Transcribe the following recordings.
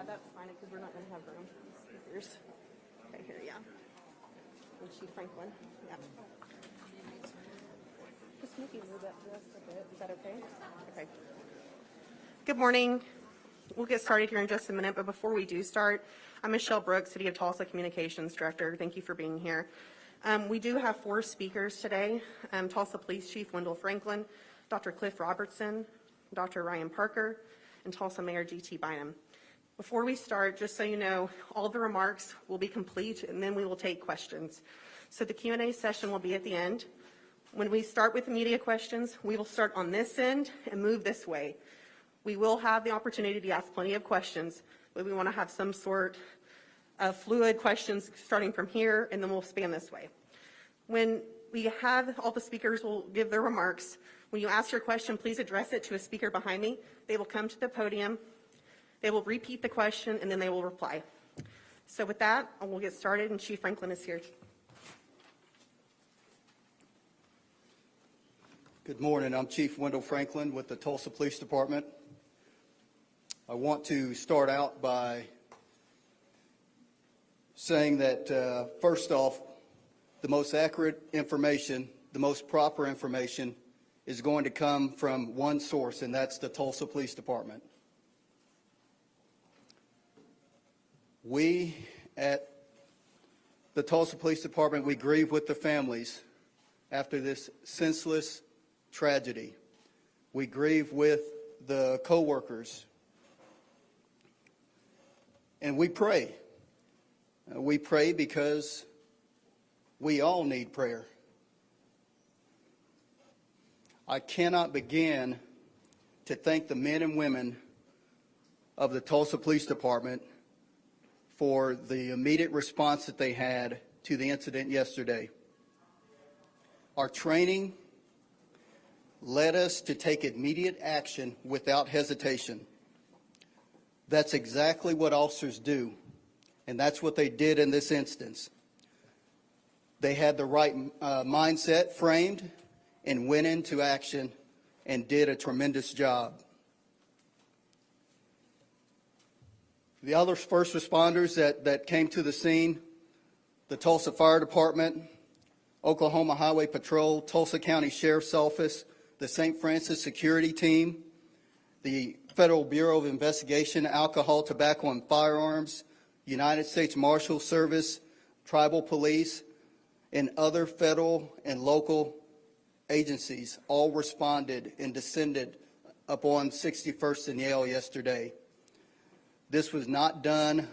that's fine, because we're not going to have room for speakers. Okay, here, yeah. And Chief Franklin, yeah. Just maybe move that just a bit. Is that okay? Okay. Good morning. We'll get started here in just a minute, but before we do start, I'm Michelle Brooks, City of Tulsa Communications Director. Thank you for being here. We do have 4 speakers today. Tulsa Police Chief Wendell Franklin, Dr. Cliff Robertson, Dr. Ryan Parker, and Tulsa Mayor G.T. Bynum. Before we start, just so you know, all the remarks will be complete and then we will take questions. So the Q&A session will be at the end. When we start with the media questions, we will start on this end and move this way. We will have the opportunity to ask plenty of questions, but we want to have some sort of fluid questions starting from here, and then we'll span this way. When we have all the speakers will give their remarks, when you ask your question, please address it to a speaker behind me. They will come to the podium, they will repeat the question, and then they will reply. So with that, we'll get started, and Chief Franklin is here. Good morning. I'm Chief Wendell Franklin with the Tulsa Police Department. I want to start out by saying that, first off, the most accurate information, the most proper information is going to come from one source, and that's the Tulsa Police Department. We at the Tulsa Police Department, we grieve with the families after this senseless tragedy. We grieve with the co-workers. And we pray. We pray because we all need prayer. I cannot begin to thank the men and women of the Tulsa Police Department for the immediate response that they had to the incident yesterday. Our training led us to take immediate action without hesitation. That's exactly what officers do, and that's what they did in this instance. They had the right mindset framed and went into action and did a tremendous job. The other first responders that came to the scene, the Tulsa Fire Department, Oklahoma Highway Patrol, Tulsa County Sheriff's Office, the St. Francis Security Team, the Federal Bureau of Investigation, Alcohol, Tobacco, and Firearms, United States Marshal Service, Tribal Police, and other federal and local agencies all responded and descended upon 61st and Yale yesterday. This was not done.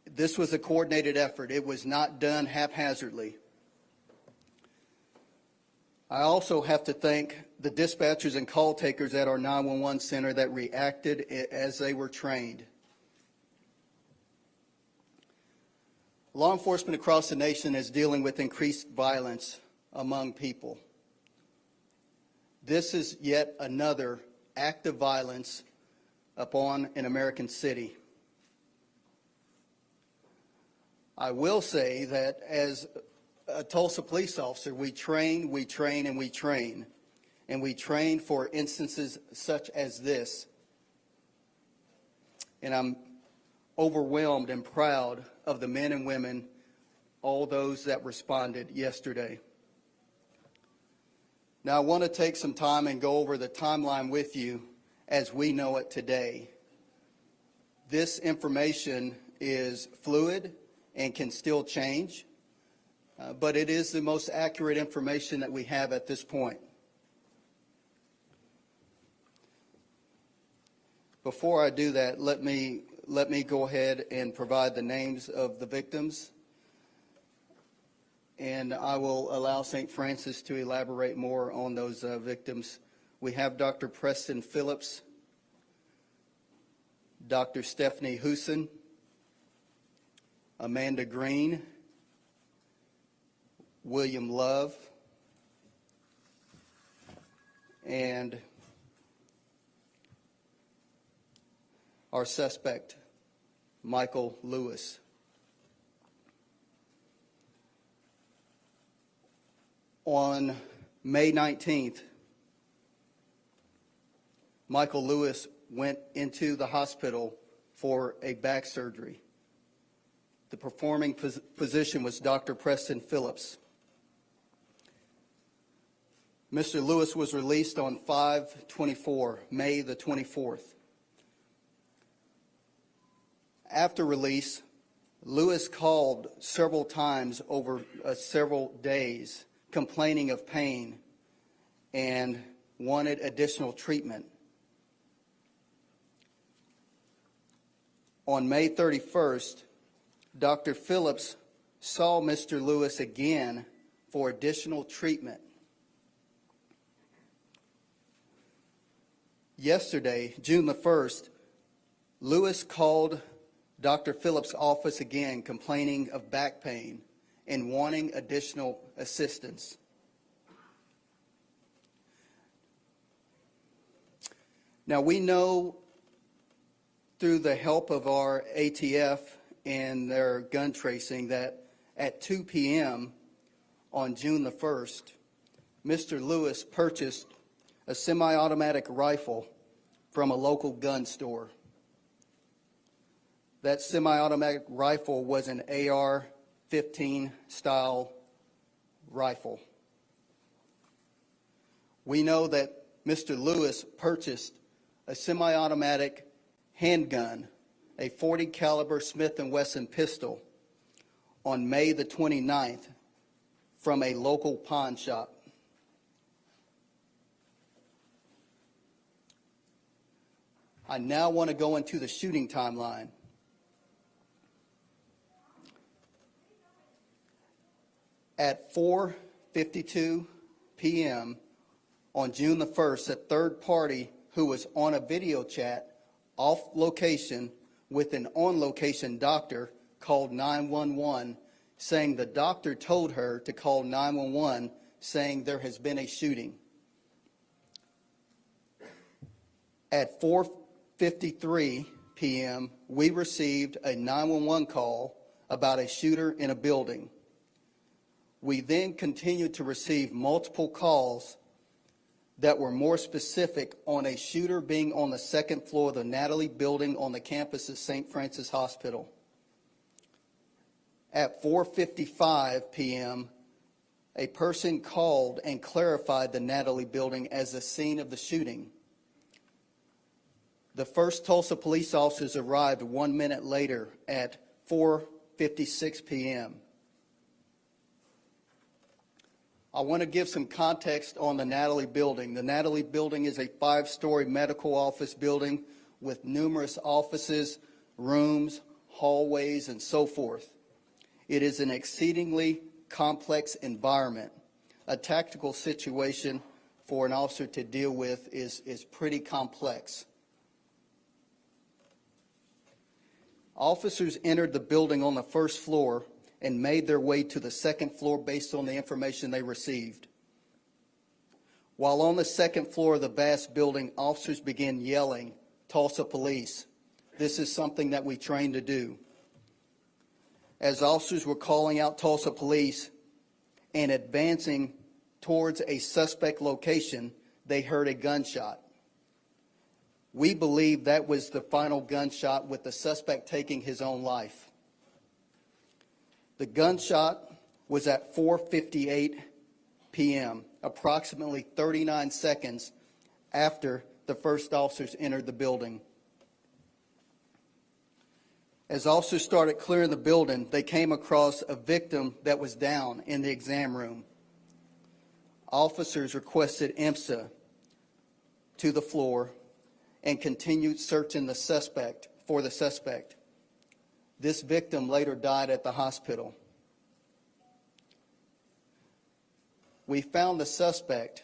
This was a coordinated effort. It was not done haphazardly. I also have to thank the dispatchers and call takers at our 911 center that reacted as they were trained. Law enforcement across the nation is dealing with increased violence among people. This is yet another act of violence upon an American city. I will say that as a Tulsa police officer, we train, and we train. And we train for instances such as this. And I'm overwhelmed and proud of the men and women, all those that responded yesterday. Now I want to take some time and go over the timeline with you as we know it today. This information is fluid and can still change. But it is the most accurate information that we have at this point. Before I do that, let me go ahead and provide the names of the victims, and I will allow St. Francis to elaborate more on those victims. We have Dr. Preston Phillips, Dr. Stephanie Huson, Amanda Green, William Love, and our suspect, Michael Lewis. On May 19th, Michael Lewis went into the hospital for a back surgery. The performing physician was Dr. Preston Phillips. Mr. Lewis was released on 5/24, May the 24th. After release, Lewis called several times over several days, complaining of pain and wanted additional treatment. On May 31st, Dr. Phillips saw Mr. Lewis again for additional treatment. Yesterday, June the 1st, Lewis called Dr. Phillips' office again, complaining of back pain and wanting additional assistance. Now, we know through the help of our ATF and their gun tracing that at 2 p.m. on June the 1st, Mr. Lewis purchased a semi-automatic rifle from a local gun store. That semi-automatic rifle was an AR-15 style rifle. We know that Mr. Lewis purchased a semi-automatic handgun, a .40 caliber Smith & Wesson pistol, on May the 29th from a local pawn shop. I now want to go into the shooting timeline. At 4:52 p.m. on June the 1st, a third party who was on a video chat off location with an on-location doctor called 911, saying the doctor told her to call 911, saying there has been a shooting. At 4:53 p.m., we received a 911 call about a shooter in a building. We then continued to receive multiple calls that were more specific on a shooter being on the second floor of the Natalie building on the campus of St. Francis Hospital. At 4:55 p.m., a person called and clarified the Natalie building as the scene of the shooting. The first Tulsa police officers arrived 1 minute later at 4:56 p.m. I want to give some context on the Natalie building. The Natalie building is a 5-story medical office building with numerous offices, rooms, hallways, and so forth. It is an exceedingly complex environment. A tactical situation for an officer to deal with is pretty complex. Officers entered the building on the first floor and made their way to the second floor based on the information they received. While on the second floor of the vast building, officers began yelling, "Tulsa police." This is something that we train to do. As officers were calling out Tulsa police and advancing towards a suspect location, they heard a gunshot. We believe that was the final gunshot, with the suspect taking his own life. The gunshot was at 4:58 p.m., approximately 39 seconds after the first officers entered the building. As officers started clearing the building, they came across a victim that was down in the exam room. Officers requested IMSA to the floor and continued searching the suspect for the suspect. This victim later died at the hospital. We found the suspect,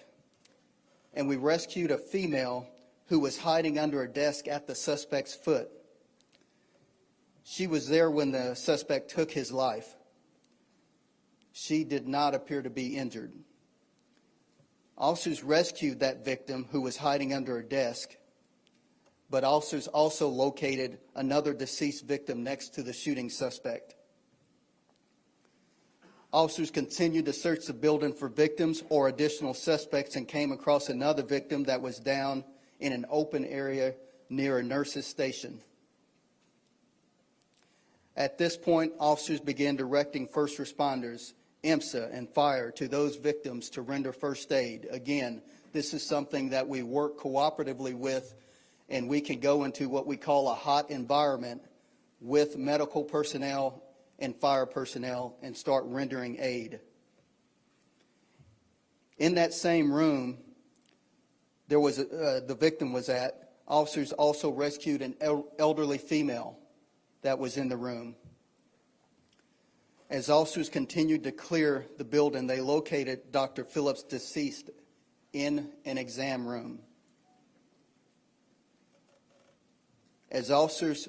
and we rescued a female who was hiding under a desk at the suspect's foot. She was there when the suspect took his life. She did not appear to be injured. Officers rescued that victim who was hiding under a desk, but officers also located another deceased victim next to the shooting suspect. Officers continued to search the building for victims or additional suspects and came across another victim that was down in an open area near a nurse's station. At this point, officers began directing first responders, IMSA, and fire to those victims to render first aid. Again, this is something that we work cooperatively with, and we can go into what we call a hot environment with medical personnel and fire personnel and start rendering aid. In that same room there was the victim was at, officers also rescued an elderly female that was in the room. As officers continued to clear the building, they located Dr. Phillips deceased in an exam room. As officers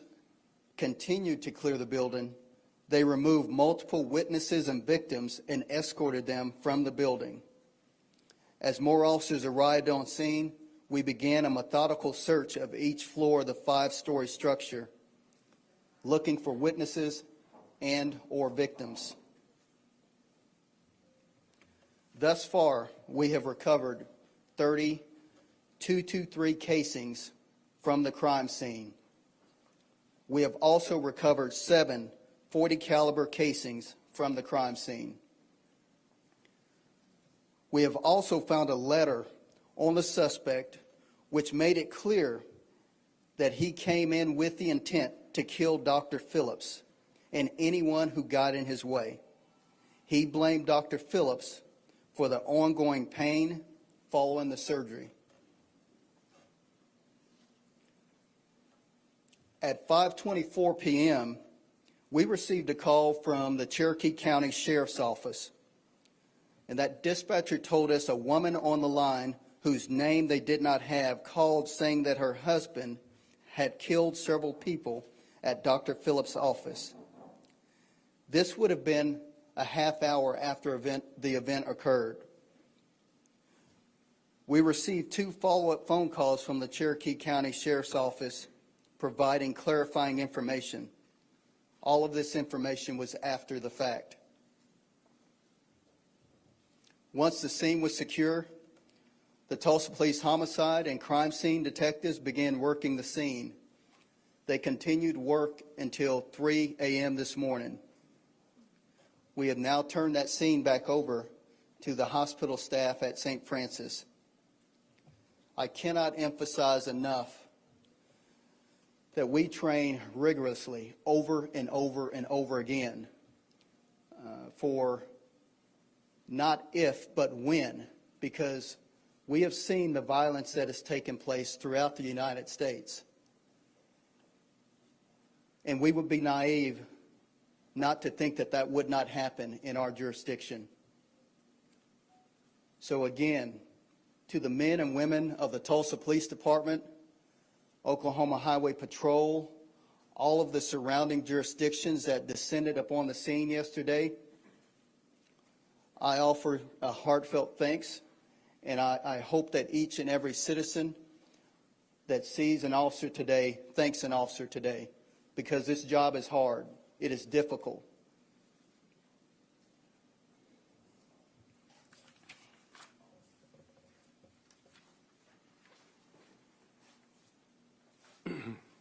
continued to clear the building, they removed multiple witnesses and victims and escorted them from the building. As more officers arrived on scene, we began a methodical search of each floor of the 5-story structure, looking for witnesses and or victims. Thus far, we have recovered 30 .223 casings from the crime scene. We have also recovered 7 .40 caliber casings from the crime scene. We have also found a letter on the suspect which made it clear that he came in with the intent to kill Dr. Phillips and anyone who got in his way. He blamed Dr. Phillips for the ongoing pain following the surgery. At 5:24 p.m., we received a call from the Cherokee County Sheriff's Office, and that dispatcher told us a woman on the line whose name they did not have called saying that her husband had killed several people at Dr. Phillips' office. This would have been a half hour after the event occurred. We received 2 follow-up phone calls from the Cherokee County Sheriff's Office providing clarifying information. All of this information was after the fact. Once the scene was secure, the Tulsa Police Homicide and Crime Scene detectives began working the scene. They continued work until 3 a.m. this morning. We have now turned that scene back over to the hospital staff at St. Francis. I cannot emphasize enough that we train rigorously over and over and over again for not if, but when, because we have seen the violence that has taken place throughout the United States. And we would be naive not to think that that would not happen in our jurisdiction. So again, to the men and women of the Tulsa Police Department, Oklahoma Highway Patrol, all of the surrounding jurisdictions that descended upon the scene yesterday, I offer a heartfelt thanks, and I hope that each and every citizen that sees an officer today thanks an officer today, because this job is hard. It is difficult.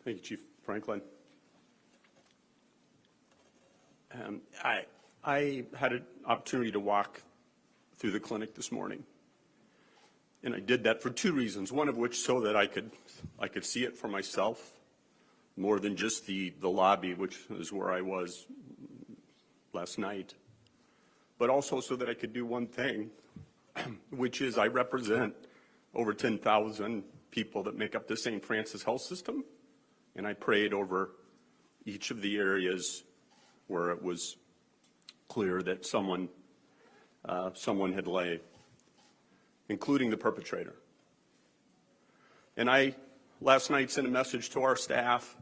Thank you, Chief Franklin. I had an opportunity to walk through the clinic this morning, and I did that for 2 reasons. One of which so that I could see it for myself, more than just the lobby, which is where I was last night, but also so that I could do one thing, which is I represent over 10,000 people that make up the St. Francis health system. And I prayed over each of the areas where it was clear that someone had laid, including the perpetrator. And I last night sent a message to our staff,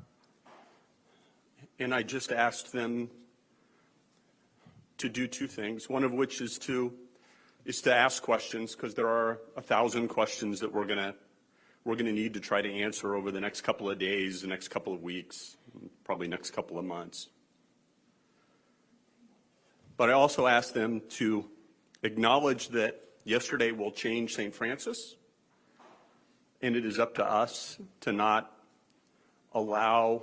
and I just asked them to do 2 things. One of which is to ask questions, because there are 1,000 questions that we're going to need to try to answer over the next couple of days, the next couple of weeks, probably next couple of months. But I also asked them to acknowledge that yesterday will change St. Francis, and it is up to us to not allow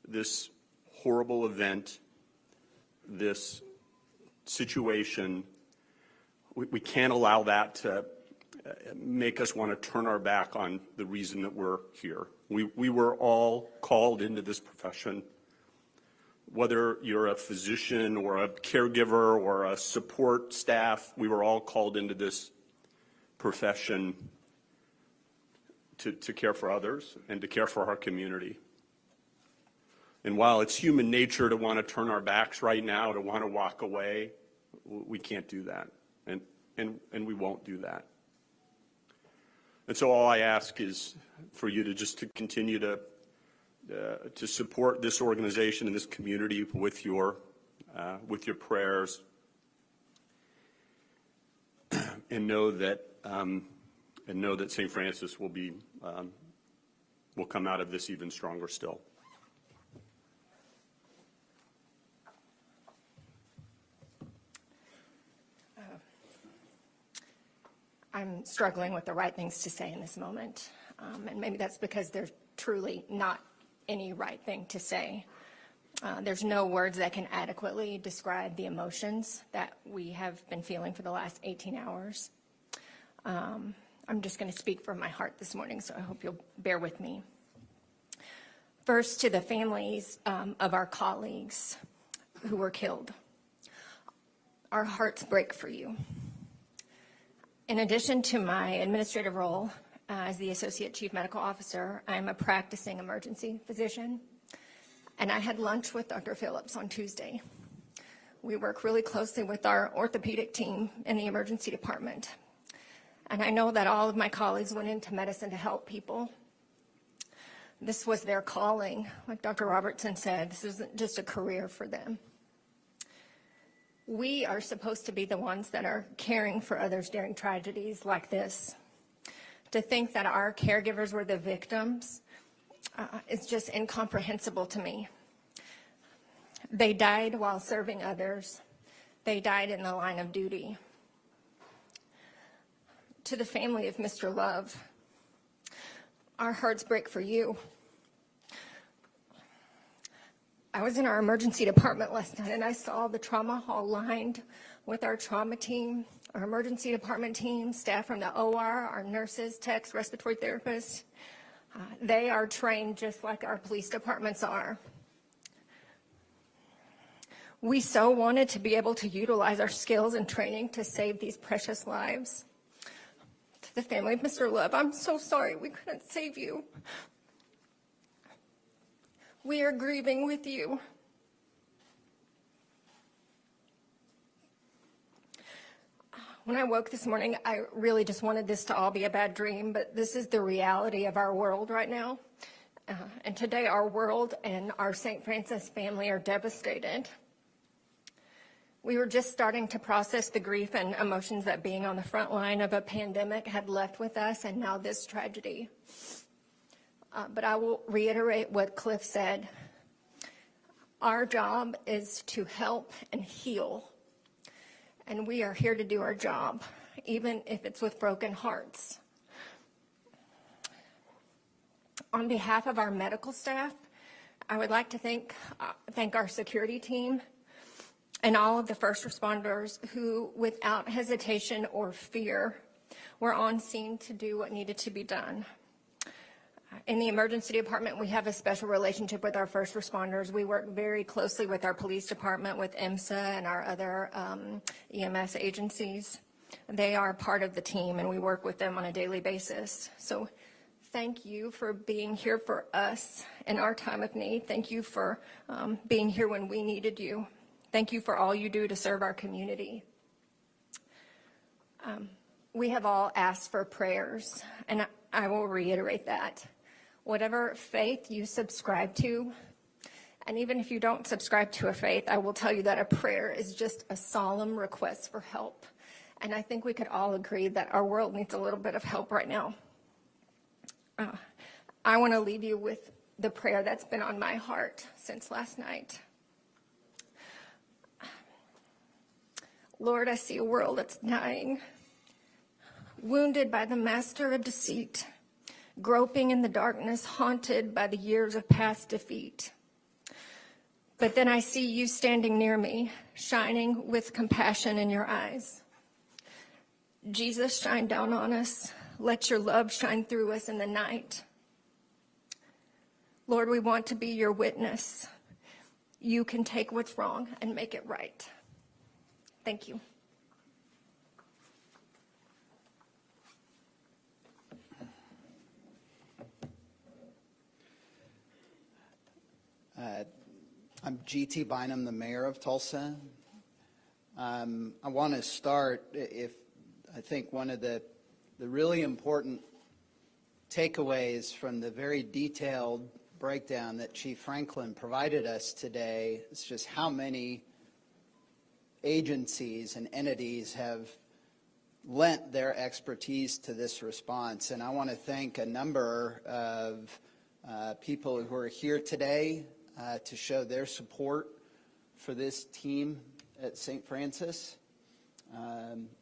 this horrible event, this situation, we can't allow that to make us want to turn our back on the reason that we're here. We were all called into this profession. Whether you're a physician or a caregiver or a support staff, we were all called into this profession to care for others and to care for our community. And while it's human nature to want to turn our backs right now, to want to walk away, we can't do that, and we won't do that. And so all I ask is for you to continue to support this organization and this community with your prayers, and know that St. Francis will come out of this even stronger still. I'm struggling with the right things to say in this moment, and maybe that's because there's truly not any right thing to say. There's no words that can adequately describe the emotions that we have been feeling for the last 18 hours. I'm just going to speak from my heart this morning, so I hope you'll bear with me. First, to the families of our colleagues who were killed. Our hearts break for you. In addition to my administrative role as the Associate Chief Medical Officer, I'm a practicing emergency physician, and I had lunch with Dr. Phillips on Tuesday. We work really closely with our orthopedic team in the emergency department, and I know that all of my colleagues went into medicine to help people. This was their calling. Like Dr. Robertson said, this isn't just a career for them. We are supposed to be the ones that are caring for others during tragedies like this. To think that our caregivers were the victims is just incomprehensible to me. They died while serving others. They died in the line of duty. To the family of Mr. Love, our hearts break for you. I was in our emergency department last night, and I saw the trauma hall lined with our trauma team, our emergency department team, staff from the OR, our nurses, techs, respiratory therapists. They are trained just like our police departments are. We so wanted to be able to utilize our skills and training to save these precious lives. To the family of Mr. Love, I'm so sorry we couldn't save you. We are grieving with you. When I woke this morning, I really just wanted this to all be a bad dream, but this is the reality of our world right now. And today our world and our St. Francis family are devastated. We were just starting to process the grief and emotions that being on the front line of a pandemic had left with us, and now this tragedy. But I will reiterate what Cliff said. Our job is to help and heal. And we are here to do our job, even if it's with broken hearts. On behalf of our medical staff, I would like to thank our security team and all of the first responders who, without hesitation or fear, were on scene to do what needed to be done. In the emergency department, we have a special relationship with our first responders. We work very closely with our police department, with IMSA and our other EMS agencies. They are part of the team, and we work with them on a daily basis. So thank you for being here for us in our time of need. Thank you for being here when we needed you. Thank you for all you do to serve our community. We have all asked for prayers, and I will reiterate that. Whatever faith you subscribe to, and even if you don't subscribe to a faith, I will tell you that a prayer is just a solemn request for help. And I think we could all agree that our world needs a little bit of help right now. I want to leave you with the prayer that's been on my heart since last night. Lord, I see a world that's dying, wounded by the master of deceit, groping in the darkness, haunted by the years of past defeat. But then I see you standing near me, shining with compassion in your eyes. Jesus, shine down on us. Let your love shine through us in the night. Lord, we want to be your witness. You can take what's wrong and make it right. Thank you. I'm G.T. Bynum, the mayor of Tulsa. I want to start, I think one of the really important takeaways from the very detailed breakdown that Chief Franklin provided us today is just how many agencies and entities have lent their expertise to this response. And I want to thank a number of people who are here today to show their support for this team at St. Francis.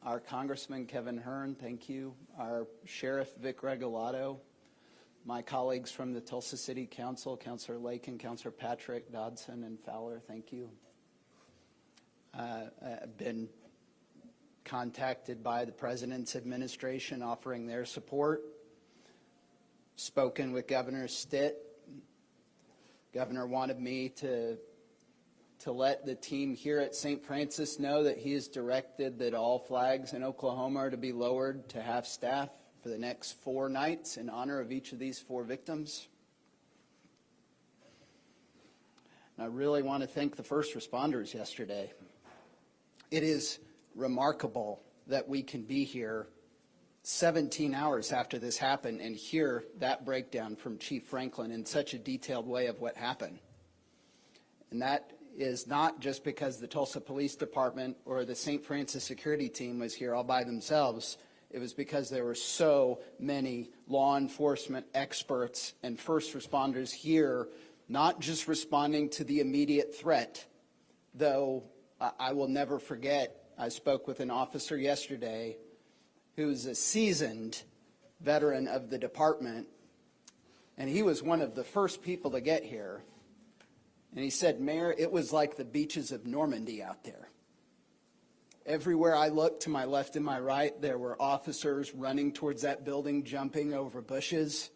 Our Congressman Kevin Hearn, thank you. Our Sheriff Vic Regalado, my colleagues from the Tulsa City Council, Councilor Lake and Councilor Patrick, Dodson and Fowler, thank you. I've been contacted by the President's administration offering their support. Spoken with Governor Stitt. Governor wanted me to let the team here at St. Francis know that he has directed that all flags in Oklahoma are to be lowered to half staff for the next 4 nights in honor of each of these 4 victims. And I really want to thank the first responders yesterday. It is remarkable that we can be here 17 hours after this happened and hear that breakdown from Chief Franklin in such a detailed way of what happened. And that is not just because the Tulsa Police Department or the St. Francis security team was here all by themselves. It was because there were so many law enforcement experts and first responders here, not just responding to the immediate threat, though I will never forget, I spoke with an officer yesterday who's a seasoned veteran of the department, and he was one of the first people to get here. And he said, Mayor, it was like the beaches of Normandy out there. Everywhere I looked, to my left and my right, there were officers running towards that building, jumping over bushes,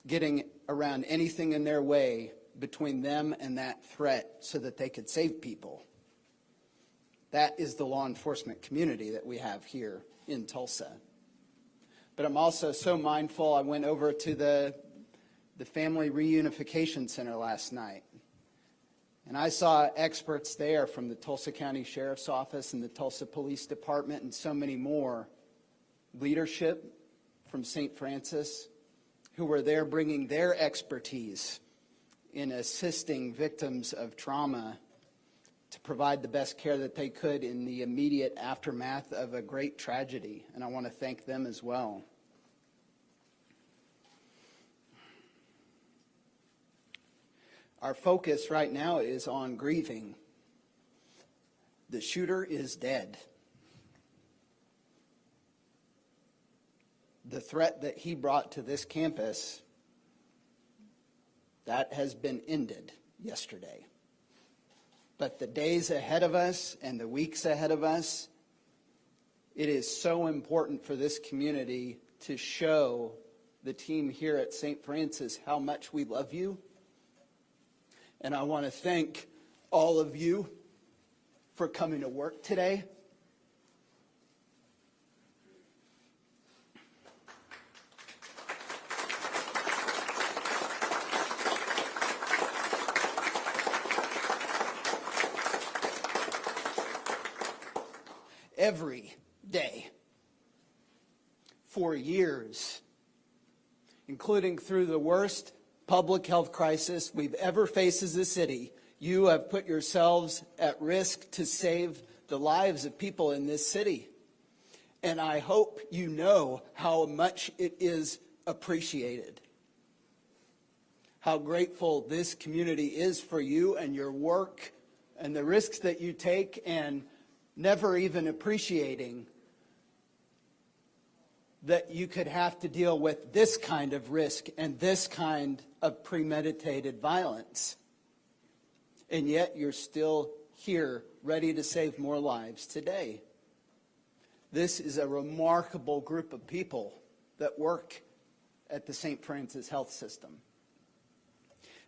getting around anything in their way between them and that threat so that they could save people. That is the law enforcement community that we have here in Tulsa. But I'm also so mindful, I went over to the Family Reunification Center last night, and I saw experts there from the Tulsa County Sheriff's Office and the Tulsa Police Department and so many more, leadership from St. Francis, who were there bringing their expertise in assisting victims of trauma to provide the best care that they could in the immediate aftermath of a great tragedy. And I want to thank them as well. Our focus right now is on grieving. The shooter is dead. The threat that he brought to this campus, that has been ended yesterday. But the days ahead of us and the weeks ahead of us, it is so important for this community to show the team here at St. Francis how much we love you. And I want to thank all of you for coming to work today. Every day for years, including through the worst public health crisis we've ever faced as a city, you have put yourselves at risk to save the lives of people in this city. And I hope you know how much it is appreciated, how grateful this community is for you and your work and the risks that you take, and never even appreciating that you could have to deal with this kind of risk and this kind of premeditated violence. And yet you're still here, ready to save more lives today. This is a remarkable group of people that work at the St. Francis Health System.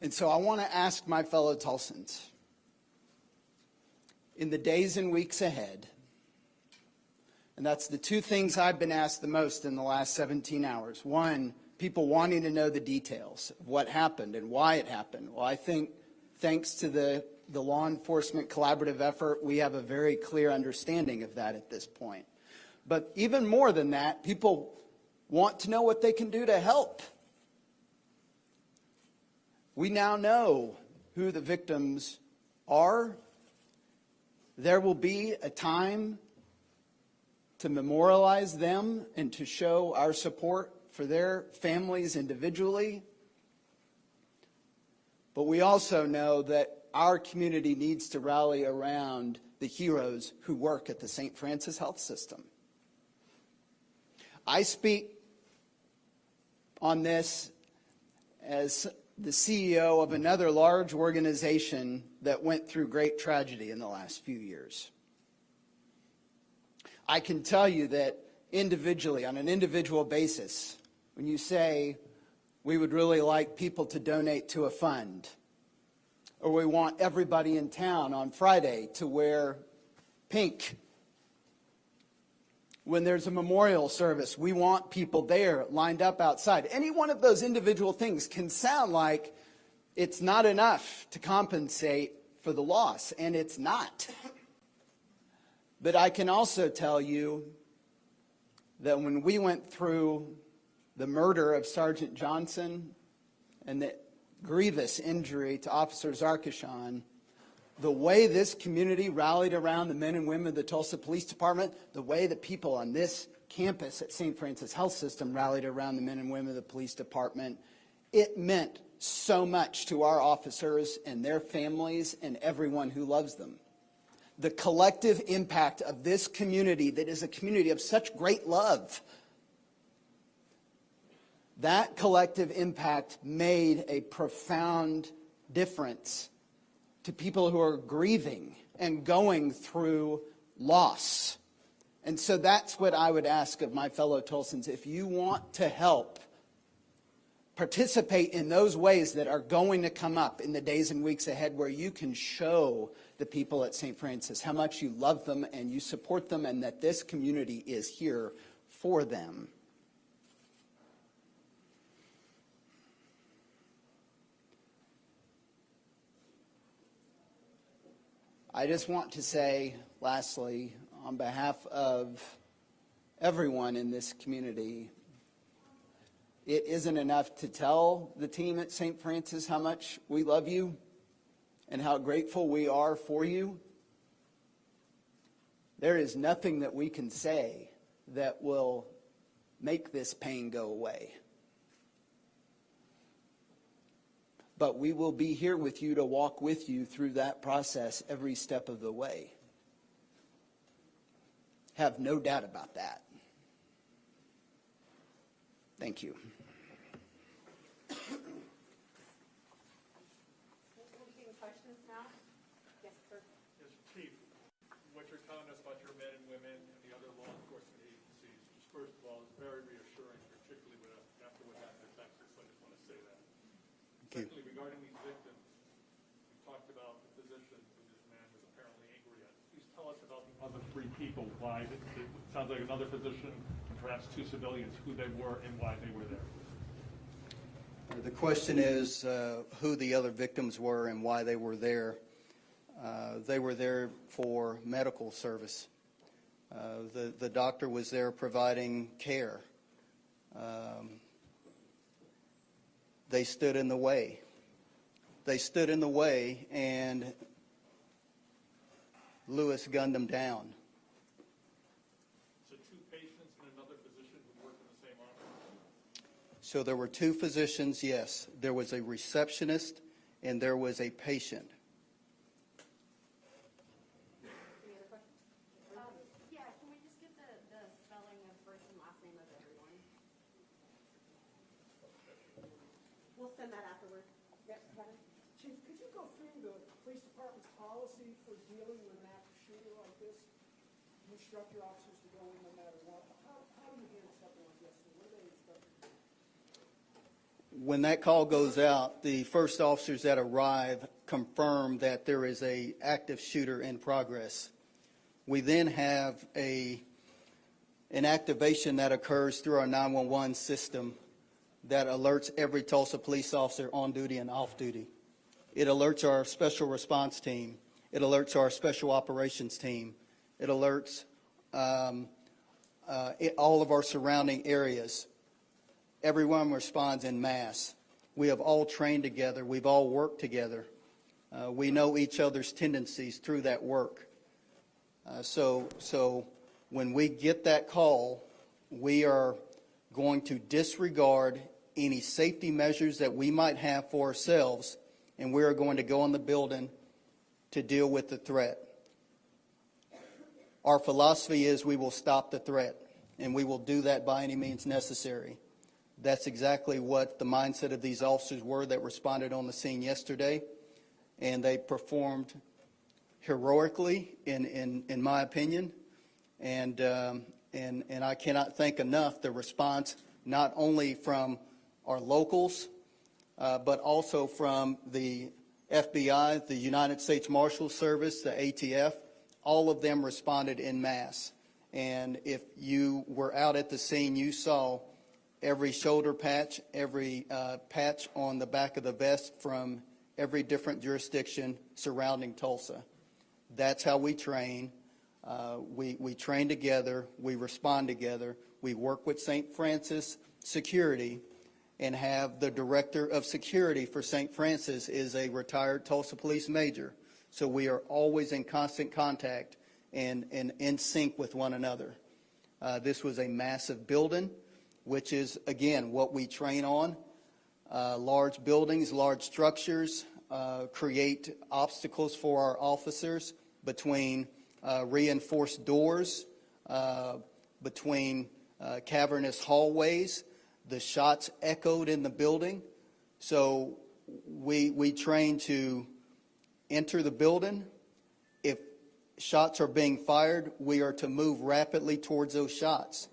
And so I want to ask my fellow Tulsans, in the days and weeks ahead, and that's the two things I've been asked the most in the last 17 hours. One, people wanting to know the details of what happened and why it happened. Well, I think thanks to the law enforcement collaborative effort, we have a very clear understanding of that at this point. But even more than that, people want to know what they can do to help. We now know who the victims are. There will be a time to memorialize them and to show our support for their families individually. But we also know that our community needs to rally around the heroes who work at the St. Francis Health System. I speak on this as the CEO of another large organization that went through great tragedy in the last few years. I can tell you that individually, on an individual basis, when you say we would really like people to donate to a fund, or we want everybody in town on Friday to wear pink, when there's a memorial service, we want people there lined up outside. Any one of those individual things can sound like it's not enough to compensate for the loss, and it's not. But I can also tell you that when we went through the murder of Sergeant Johnson and the grievous injury to Officer Zarkishan, the way this community rallied around the men and women of the Tulsa Police Department, the way the people on this campus at St. Francis Health System rallied around the men and women of the police department, it meant so much to our officers and their families and everyone who loves them. The collective impact of this community that is a community of such great love, that collective impact made a profound difference to people who are grieving and going through loss. And so that's what I would ask of my fellow Tulsans. If you want to help, participate in those ways that are going to come up in the days and weeks ahead, where you can show the people at St. Francis how much you love them and you support them, and that this community is here for them. I just want to say, lastly, on behalf of everyone in this community, it isn't enough to tell the team at St. Francis how much we love you and how grateful we are for you. There is nothing that we can say that will make this pain go away. But we will be here with you to walk with you through that process every step of the way. Have no doubt about that. Thank you. Questions now? Yes, sir. Yes, Chief, what you're telling us about your men and women and the other law enforcement agencies, just first of all, is very reassuring, particularly after what happened in Texas. I just want to say that. Secondly, regarding these victims, you talked about the physician who this man was apparently angry at. Please tell us about the other three people, why it sounds like another physician and perhaps two civilians, who they were and why they were there. The question is who the other victims were and why they were there. They were there for medical service. The doctor was there providing care. They stood in the way. They stood in the way, and Lewis gunned them down. So two patients and another physician who worked in the same office? So there were two physicians, yes. There was a receptionist and there was a patient. Yeah, can we just get the spelling of first and last name of everyone? police department's policy for dealing with an active shooter like this? You instruct your officers to go in no matter what. How do you handle something like this? What do they instruct you to do? When that call goes out, the first officers that arrive confirm that there is an active shooter in progress. We then have an activation that occurs through our 911 system that alerts every Tulsa police officer on duty and off duty. It alerts our special response team. It alerts our special operations team. It alerts all of our surrounding areas. Everyone responds en masse. We have all trained together. We've all worked together. We know each other's tendencies through that work. So when we get that call, we are going to disregard any safety measures that we might have for ourselves, and we are going to go in the building to deal with the threat. Our philosophy is we will stop the threat, and we will do that by any means necessary. That's exactly what the mindset of these officers were that responded on the scene yesterday, and they performed heroically, in my opinion, and I cannot thank enough the response not only from our locals, but also from the FBI, the United States Marshals Service, the ATF. All of them responded en masse. And if you were out at the scene, you saw every shoulder patch, every patch on the back of the vest from every different jurisdiction surrounding Tulsa. That's how we train. We train together. We respond together. We work with St. Francis Security, and have the director of security for St. Francis is a retired Tulsa police major. So we are always in constant contact and in sync with one another. This was a massive building, which is, again, what we train on. Large buildings, large structures create obstacles for our officers between reinforced doors, between cavernous hallways. The shots echoed in the building. So we train to enter the building. If shots are being fired, we are to move rapidly towards those shots.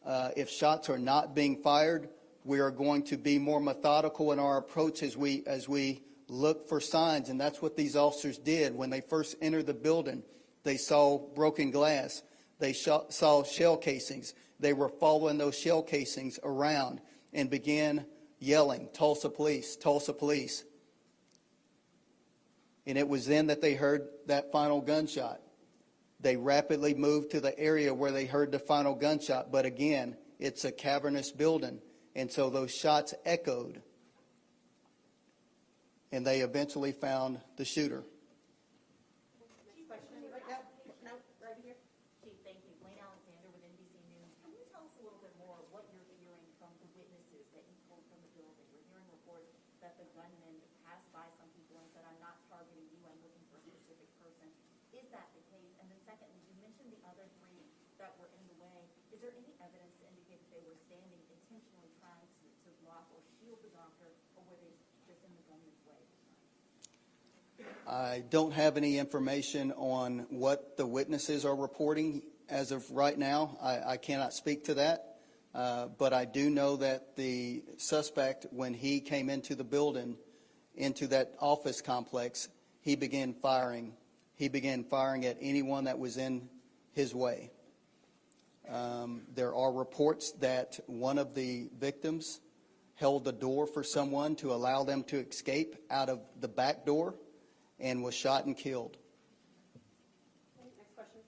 If shots are not being fired, we are going to be more methodical in our approach as we look for signs. And that's what these officers did when they first entered the building. They saw broken glass. They saw shell casings. They were following those shell casings around and began yelling, "Tulsa police, Tulsa police." And it was then that they heard that final gunshot. They rapidly moved to the area where they heard the final gunshot. But again, it's a cavernous building. And so those shots echoed. And they eventually found the shooter. Question? No, right here. Chief, thank you. Blaine Alexander with NBC News. Can you tell us a little bit more what you're hearing from the witnesses that you pulled from the building? We're hearing reports that the gunman passed by some people and said, "I'm not targeting you, I'm looking for a specific person." Is that the case? And then secondly, you mentioned the other three that were in the way. Is there any evidence to indicate that they were standing intentionally trying to block or shield the doctor, or were they just in the gunman's way? I don't have any information on what the witnesses are reporting as of right now. I cannot speak to that. But I do know that the suspect, when he came into the building, into that office complex, he began firing. He began firing at anyone that was in his way. There are reports that one of the victims held the door for someone to allow them to escape out of the back door and was shot and killed. Next question.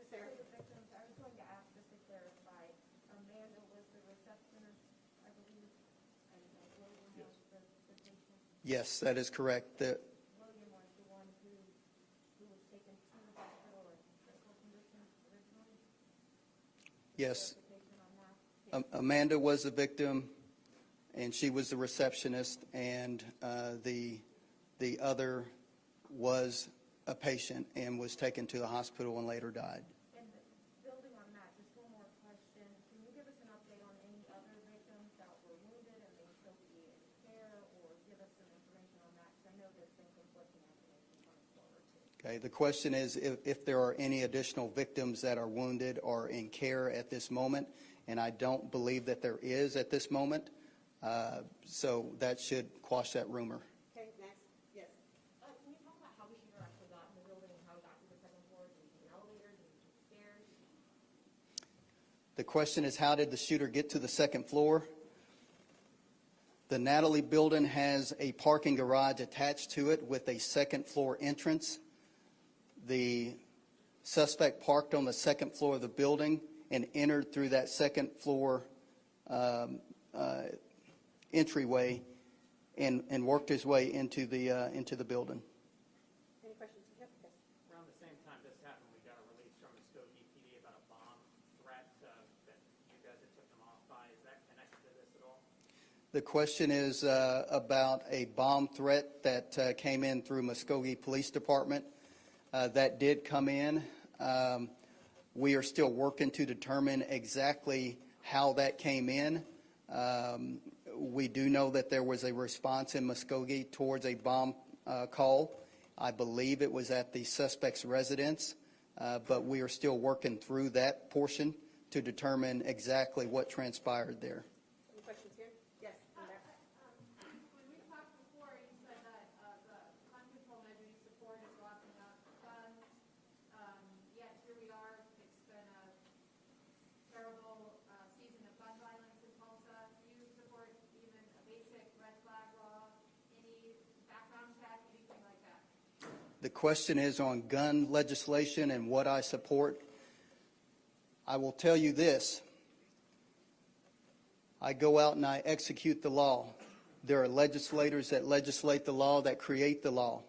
Sarah. The victims, I was going to ask just to clarify, Amanda was the receptionist, I believe, and William was the patient. Yes, that is correct. William was the one who was taken to the hospital in critical condition originally. Yes, Clarification on that. Amanda was the victim, and she was the receptionist, and the other was a patient and was taken to the hospital and later died. And building on that, just one more question. Can you give us an update on any other victims that were wounded and may still be in care, or give us some information on that? Because I know there's been conflicting information. Okay, the question is if there are any additional victims that are wounded or in care at this moment, and I don't believe that there is at this moment, so that should quash that rumor. Okay, next, yes. Can you talk about how the shooter actually got in the building and how he got to the second floor? Did he take an elevator? Did he take stairs? The question is, how did the shooter get to the second floor? The Natalie building has a parking garage attached to it with a second floor entrance. The suspect parked on the second floor of the building and entered through that second floor entryway and worked his way into the building. Any questions? Yep, yes. Around the same time this happened, we got a release from Muskogee PD about a bomb threat that you guys had tipped them off by. Is that connected to this at all? The question is about a bomb threat that came in through Muskogee Police Department. That did come in. We are still working to determine exactly how that came in. We do know that there was a response in Muskogee towards a bomb call. I believe it was at the suspect's residence, but we are still working through that portion to determine exactly what transpired there. Any questions here? Yes, in there. When we talked before, you said that the gun control measure you support is locking up guns. Yet here we are, it's been a terrible season of gun violence in Tulsa. Do you support even a basic red flag law, any background check, anything like that? The question is on gun legislation and what I support. I will tell you this. I go out and I execute the law. There are legislators that legislate the law, that create the law.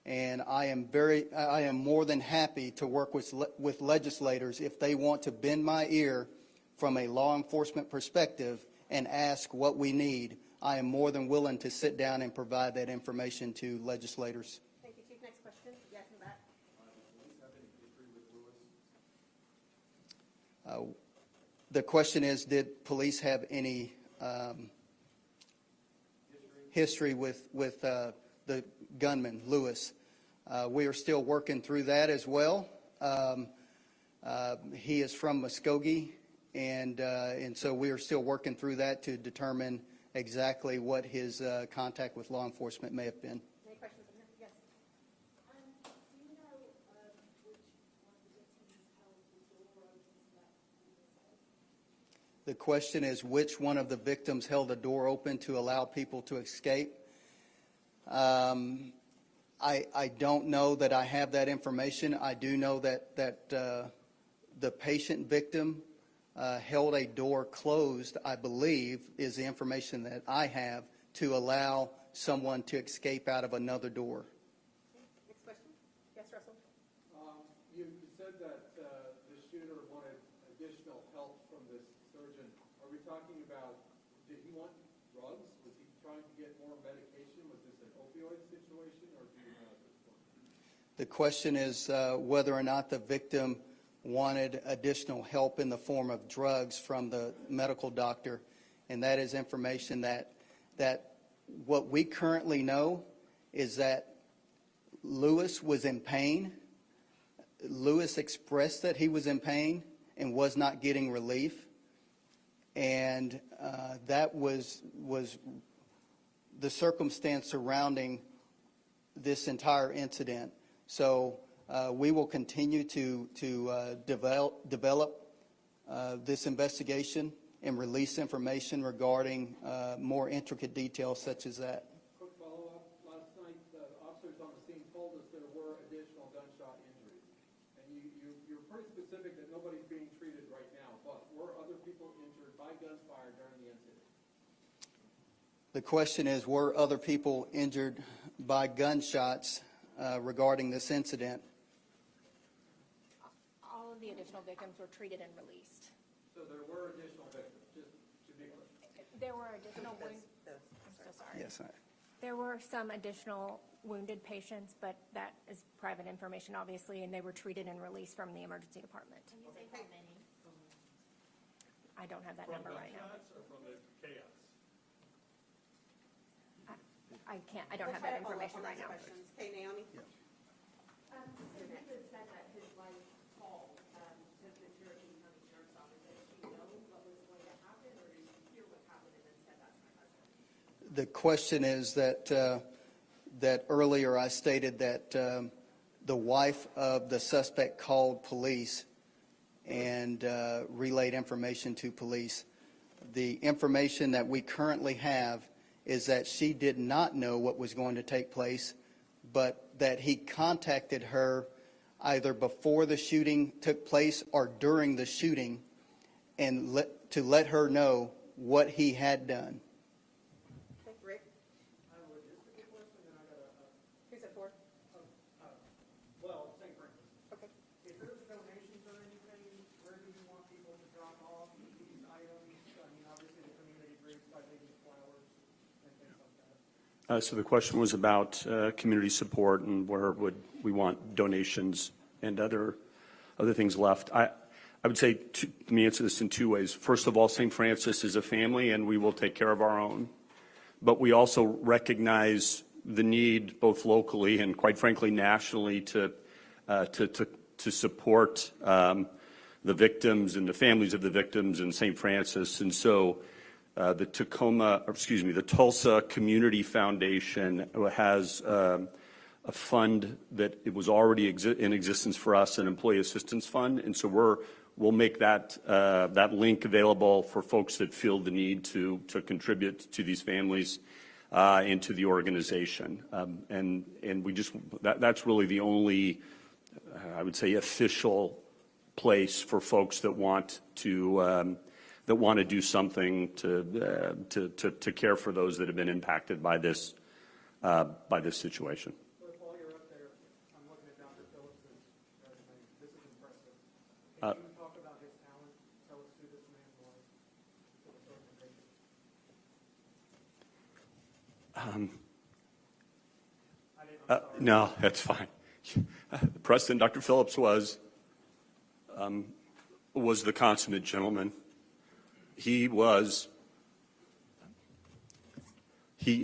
And I am more than happy to work with legislators if they want to bend my ear from a law enforcement perspective and ask what we need. I am more than willing to sit down and provide that information to legislators. Thank you, Chief. Next question. Yes, in the back. The question is, did police have any history with the gunman, Lewis? We are still working through that as well. He is from Muskogee, and so we are still working through that to determine exactly what his contact with law enforcement may have been. Any questions in here? Yes. Do you know which one of the victims held the door open to that? The question is, which one of the victims held the door open to allow people to escape? I don't know that I have that information. I do know that the patient victim held a door closed, I believe, is the information that I have, to allow someone to escape out of another door. Next question. Yes, Russell. You said that the shooter wanted additional help from this surgeon. Are we talking about, did he want drugs? Was he trying to get more medication? Was this an opioid situation, or do you know at this point? The question is whether or not the victim wanted additional help in the form of drugs from the medical doctor, and that is information that what we currently know is that Lewis was in pain. Lewis expressed that he was in pain and was not getting relief, and that was the circumstance surrounding this entire incident. So we will continue to develop this investigation and release information regarding more intricate details such as that. Quick follow-up. Last night, the officers on the scene told us there were additional gunshot injuries. And you're pretty specific that nobody's being treated right now, but were other people injured by gunfire during the incident? The question is, were other people injured by gunshots regarding this incident? All of the additional victims were treated and released. So there were additional victims, just to be clear. There were additional wounds. I'm so sorry. Yes, There were some additional wounded patients, but that is private information, obviously, and they were treated and released from the emergency department. Can you say how many? I don't have that number right now. From gunshots or from the chaos? I don't have that information right now. Questions. Okay, Naomi? the question is that that earlier I stated that the wife of the suspect called police and relayed information to police. The information that we currently have is that she did not know what was going to take place, but that he contacted her either before the shooting took place or during the shooting and to let her know what he had done. Okay, Rick? I have a logistical question, and I got Who's it for? well, St. Francis. Okay. If there's donations or anything, where do you want people to drop off these items? I mean, obviously the community groups by taking flowers and things like that. So the question was about community support and where would we want donations and other things left. I would say, let me answer this in two ways. First of all, St. Francis is a family and we will take care of our own. But we also recognize the need both locally and quite frankly nationally to support the victims and the families of the victims in St. Francis. And so the Tulsa Community Foundation has a fund that it was already in existence for us, an employee assistance fund. And so we'll make that link available for folks that feel the need to contribute to these families and to the organization. And we just, that's really the only, I would say, official place for folks that want to do something to care for those that have been impacted by this situation. But while you're up there, I'm looking at Dr. Phillips' resume. This is impressive. Can you talk about his talent? Tell us who this man was for this organization. No, that's fine. Preston, Dr. Phillips was the consummate gentleman. He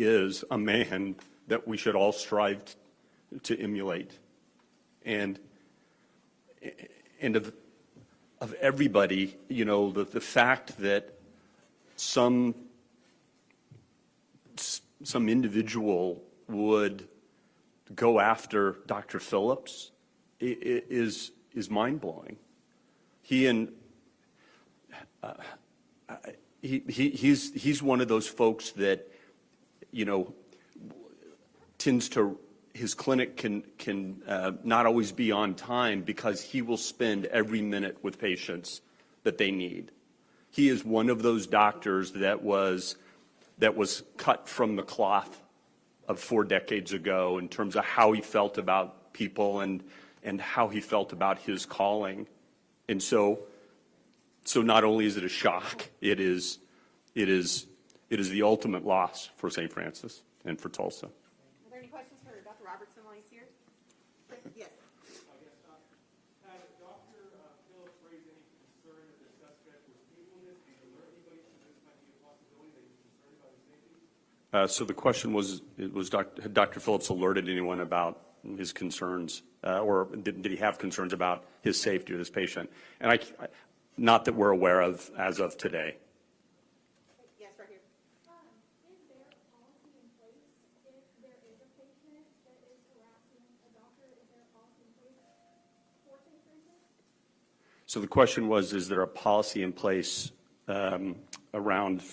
is a man that we should all strive to emulate. And of everybody, you know, the fact that some individual would go after Dr. Phillips is mind-blowing. He's one of those folks that, you know, tends to, his clinic can not always be on time because he will spend every minute with patients that they need. He is one of those doctors that was cut from the cloth of 4 decades ago in terms of how he felt about people and how he felt about his calling. And so not only is it a shock, it is the ultimate loss for St. Francis and for Tulsa. Are there any questions for Dr. Robertson while he's here? Yes. Had Dr. Phillips raised any concern that the suspect was people in this? Did you alert anybody that this might be a possibility that he was concerned about his safety? So the question was had Dr. Phillips alerted anyone about his concerns, or did he have concerns about his safety of this patient? And not that we're aware of as of today. Yes, right here. Is there a policy in place if there is a patient that is harassing a doctor? Is there a policy in place for St. Francis? So the question was, is there a policy in place around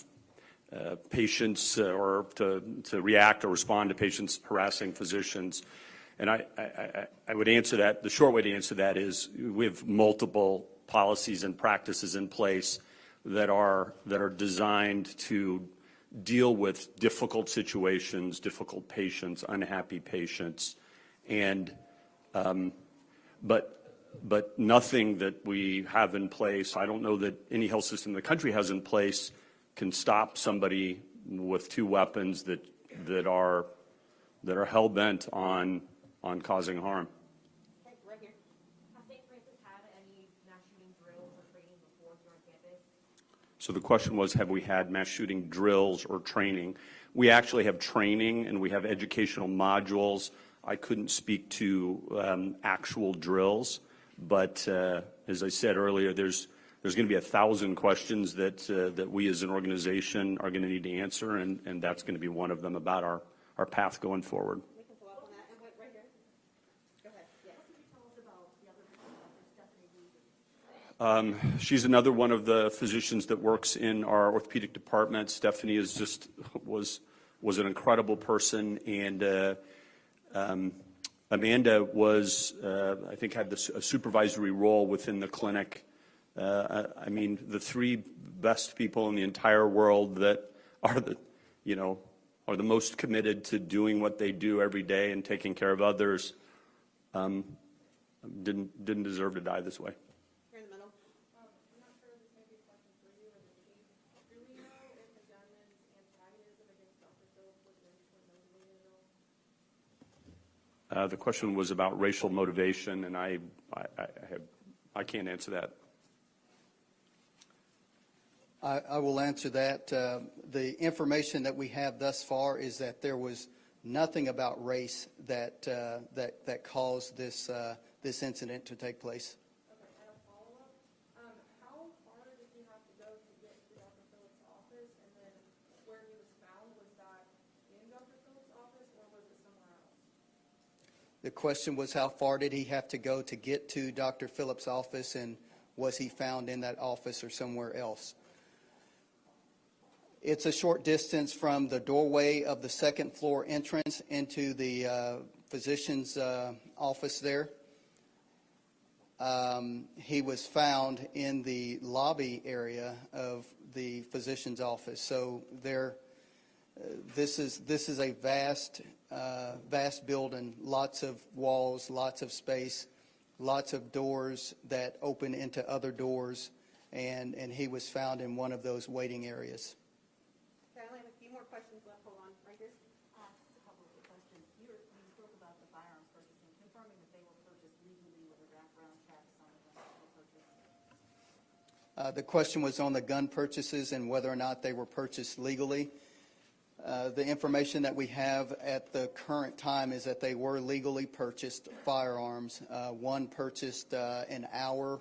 patients or to react or respond to patients harassing physicians? And I would answer that. The short way to answer that is we have multiple policies and practices in place that are designed to deal with difficult situations, difficult patients, unhappy patients, and but nothing that we have in place. I don't know that any health system in the country has in place can stop somebody with 2 weapons that are hell bent on causing harm. Okay, right here. Has St. Francis had any mass shooting drills or training before here on campus? So the question was, have we had mass shooting drills or training? We actually have training and we have educational modules. I couldn't speak to actual drills, but as I said earlier, there's there's going to be 1,000 questions that we as an organization are going to need to answer, and that's going to be one of them about our path going forward. We can follow up on that. And wait, right here. Go ahead. Yes. What can you tell us about the other Stephanie Weaver? She's another one of the physicians that works in our orthopedic department. Stephanie was an incredible person, and Amanda was, I think, had a supervisory role within the clinic. I mean, the three best people in the entire world that are the most committed to doing what they do every day and taking care of others, didn't deserve to die this way. Here in the middle. I'm not sure this may be a question for you or the chief. Do we know if the gunman's antagonism against Dr. Phillips was racially motivated at all? The question was about racial motivation, and I can't answer that. I will answer that. The information that we have thus far is that there was nothing about race that caused this incident to take place. Okay, and a follow-up. How far did he have to go to get to Dr. Phillips' office? And then where he was found, was that in Dr. Phillips' office or was it somewhere else? The question was, how far did he have to go to get to Dr. Phillips' office, and was he found in that office or somewhere else? It's a short distance from the doorway of the second floor entrance into the physician's office there. He was found in the lobby area of the physician's office. So this is a vast building, lots of walls, lots of space, lots of doors that open into other doors, and he was found in one of those waiting areas. Okay, I only have a few more questions left. Hold on, right here. Just a couple of questions. You spoke about the firearms purchasing, confirming that they were purchased legally with a background check on the purchase. The question was on the gun purchases and whether or not they were purchased legally. The information that we have at the current time is that they were legally purchased firearms. One purchased an hour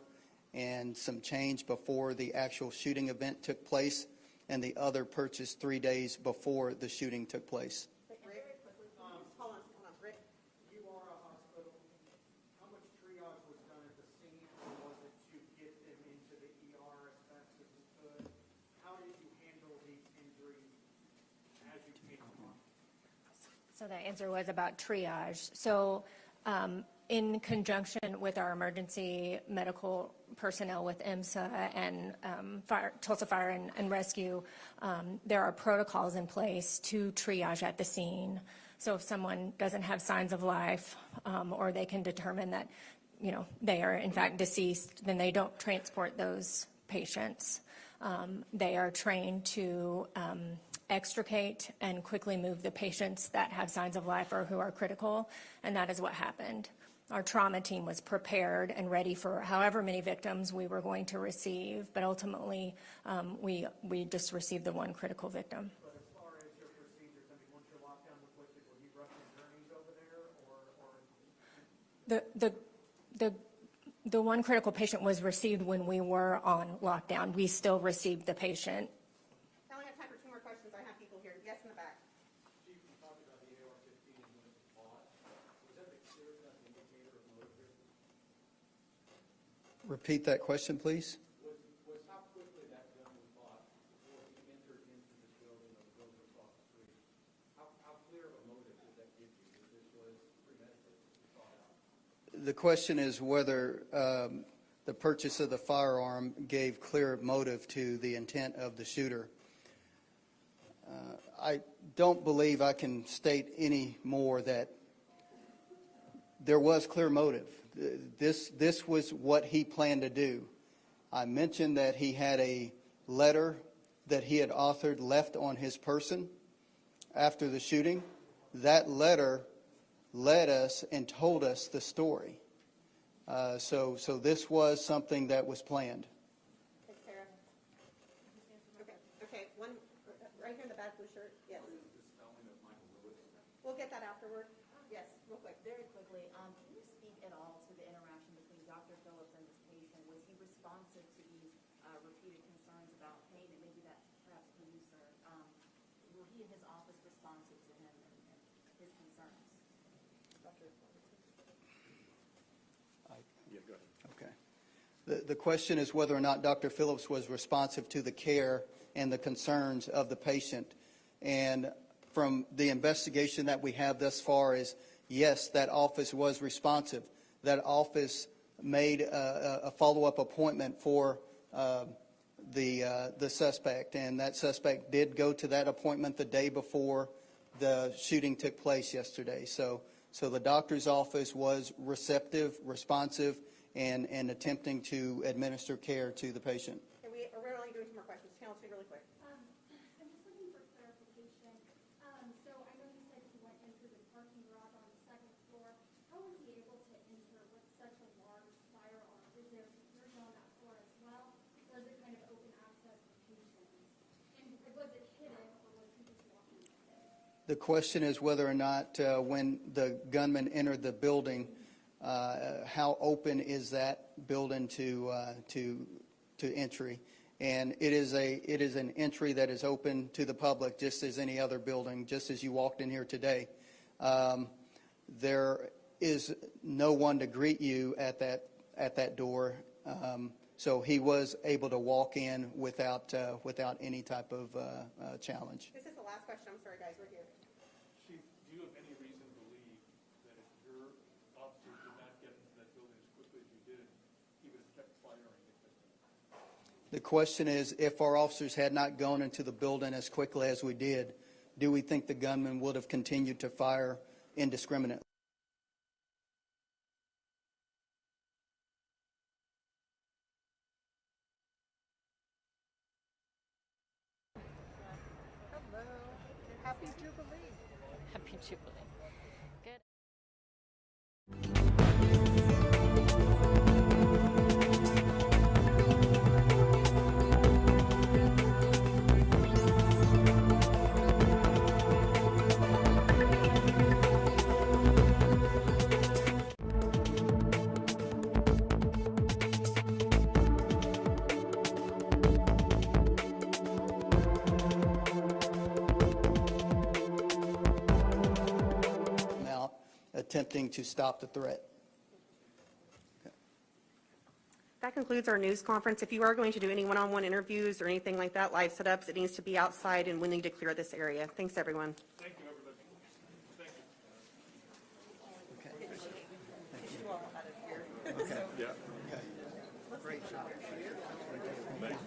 and some change before the actual shooting event took place, and the other purchased 3 days before the shooting took place. Rick, hold on, Rick. You are a hospital. How much triage was done at the scene, or was it to get them into the ER as fast as you could? How did you handle these injuries as you came along? So the answer was about triage. So in conjunction with our emergency medical personnel with IMSA and Tulsa Fire and Rescue, there are protocols in place to triage at the scene. So if someone doesn't have signs of life, or they can determine that, they are in fact deceased, then they don't transport those patients. They are trained to extricate and quickly move the patients that have signs of life or who are critical, and that is what happened. Our trauma team was prepared and ready for however many victims we were going to receive, but ultimately we just received the one critical victim. But as far as your procedures, I mean, once your lockdown was lifted, were you rushing journeys over there, or? The one critical patient was received when we were on lockdown. We still received the patient. I only have time for two more questions. I have people here. Yes, in the back. Chief, you talked about the AR-15 when it was bought. Was that the clear-cut indicator of motive? Repeat that question, please. Was how quickly that gun was bought before he entered into this building or the building across the street? How clear of a motive did that give you, that this was premeditated, thought out? The question is whether the purchase of the firearm gave clear motive to the intent of the shooter. I don't believe I can state any more that there was clear motive. This was what he planned to do. I mentioned that he had a letter that he had authored left on his person after the shooting. That letter led us and told us the story. So this was something that was planned. Thanks, Sarah. Okay, one, right here in the back, blue shirt, yes. We'll get that afterward. Yes, real quick. Very quickly, can you speak at all to the interaction between Dr. Phillips and this patient? Was he responsive to these he and his office responsive to him and his concerns? Yeah, go ahead. Okay. The question is whether or not Dr. Phillips was responsive to the care and the concerns of the patient. And from the investigation that we have thus far is, yes, that office was responsive. That office made a follow-up appointment for the suspect, and that suspect did go to that appointment the day before the shooting took place yesterday. So the doctor's office was receptive, responsive, and attempting to administer care to the patient. We're only doing two more questions. Counsel, really quick. I'm just looking for clarification. So I know you said he went into the parking garage on the second floor. How was he able to enter with such a large firearm? Is there security on that floor as well? Or is it kind of open access for patients? And was it hidden or was he just walking in? The question is whether or not when the gunman entered the building, how open is that building to entry? And it is an entry that is open to the public, just as any other building, just as you walked in here today. There is no one to greet you at that door, so he was able to walk in without any type of challenge. This is the last question. I'm sorry, guys. We're here. Chief, do you have any reason to believe that if your officers did not get into that building as quickly as you did, he would have kept firing at them? The question is, if our officers had not gone into the building as quickly as we did, do we think the gunman would have continued to fire indiscriminately? Happy Jubilee. Happy Jubilee. Good. Out attempting to stop the threat. That concludes our news conference. If you are going to do any one-on-one interviews or anything like that, live setups, it needs to be outside, and we need to clear this area. Thanks, everyone. Thank you, everybody. Thank you. Yeah. Great job. Thanks.